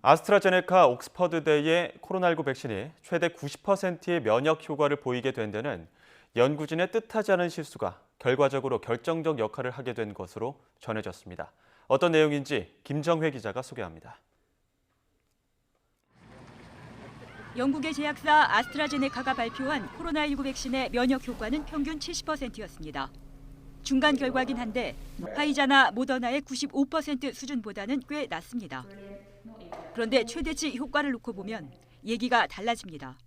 아스트라제네카 옥스퍼드대의 코로나19 백신이 최대 90%의 면역 효과를 보이게 된 데는 연구진의 뜻하지 않은 실수가 결과적으로 결정적 역할을 하게 된 것으로 전해졌습니다. 어떤 내용인지 김정회 기자가 소개합니다. 영국의 제약사 아스트라제네카가 발표한 코로나19 백신의 면역 효과는 평균 70%였습니다. 중간 결과긴 한데 화이자나 모더나의 95% 수준보다는 꽤 낮습니다. 그런데 최대치 효과를 놓고 보면 얘기가 달라집니다.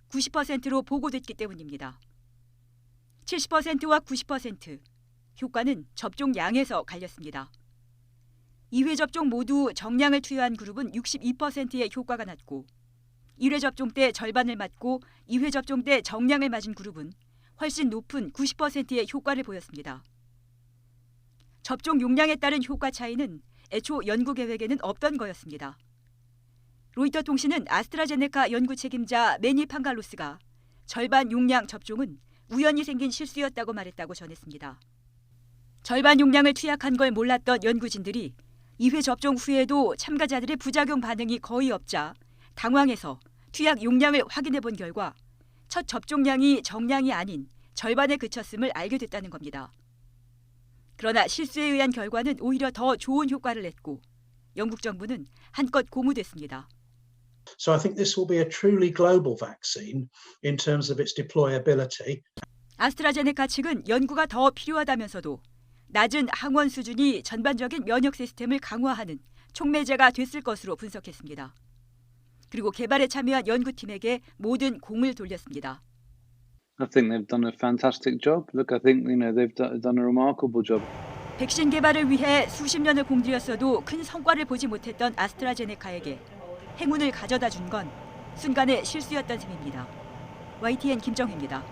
90%로 보고됐기 때문입니다. 70%와 90%, 효과는 접종량에서 갈렸습니다. 2회 접종 모두 정량을 투여한 그룹은 62%의 효과가 났고 1회 접종 때 절반을 맞고 2회 접종 때 정량을 맞은 그룹은 훨씬 높은 90%의 효과를 보였습니다. 접종 용량에 따른 효과 차이는 애초 연구 계획에는 없던 거였습니다. 로이터 통신은 아스트라제네카 연구 책임자 매니 판갈로스가 절반 용량 접종은 우연히 생긴 실수였다고 말했다고 전했습니다. 절반 용량을 투약한 걸 몰랐던 연구진들이 2회 접종 후에도 참가자들의 부작용 반응이 거의 없자 당황해서 투약 용량을 확인해 본 결과 첫 접종량이 정량이 아닌 절반에 그쳤음을 알게 됐다는 겁니다. 그러나 실수에 의한 결과는 오히려 더 좋은 효과를 냈고 영국 정부는 한껏 고무됐습니다. So I think this will be a truly global vaccine in terms of its deployability. 아스트라제네카 측은 연구가 더 필요하다면서도 낮은 항원 수준이 전반적인 면역 시스템을 강화하는 촉매제가 됐을 것으로 분석했습니다. 그리고 개발에 참여한 연구팀에게 모든 공을 돌렸습니다. I think they've done a fantastic job. Look, I think they've done a remarkable job. 백신 개발을 위해 수십 년을 공들였어도 큰 성과를 보지 못했던 아스트라제네카에게 행운을 가져다 준 건 순간의 실수였던 셈입니다. YTN 김정희입니다.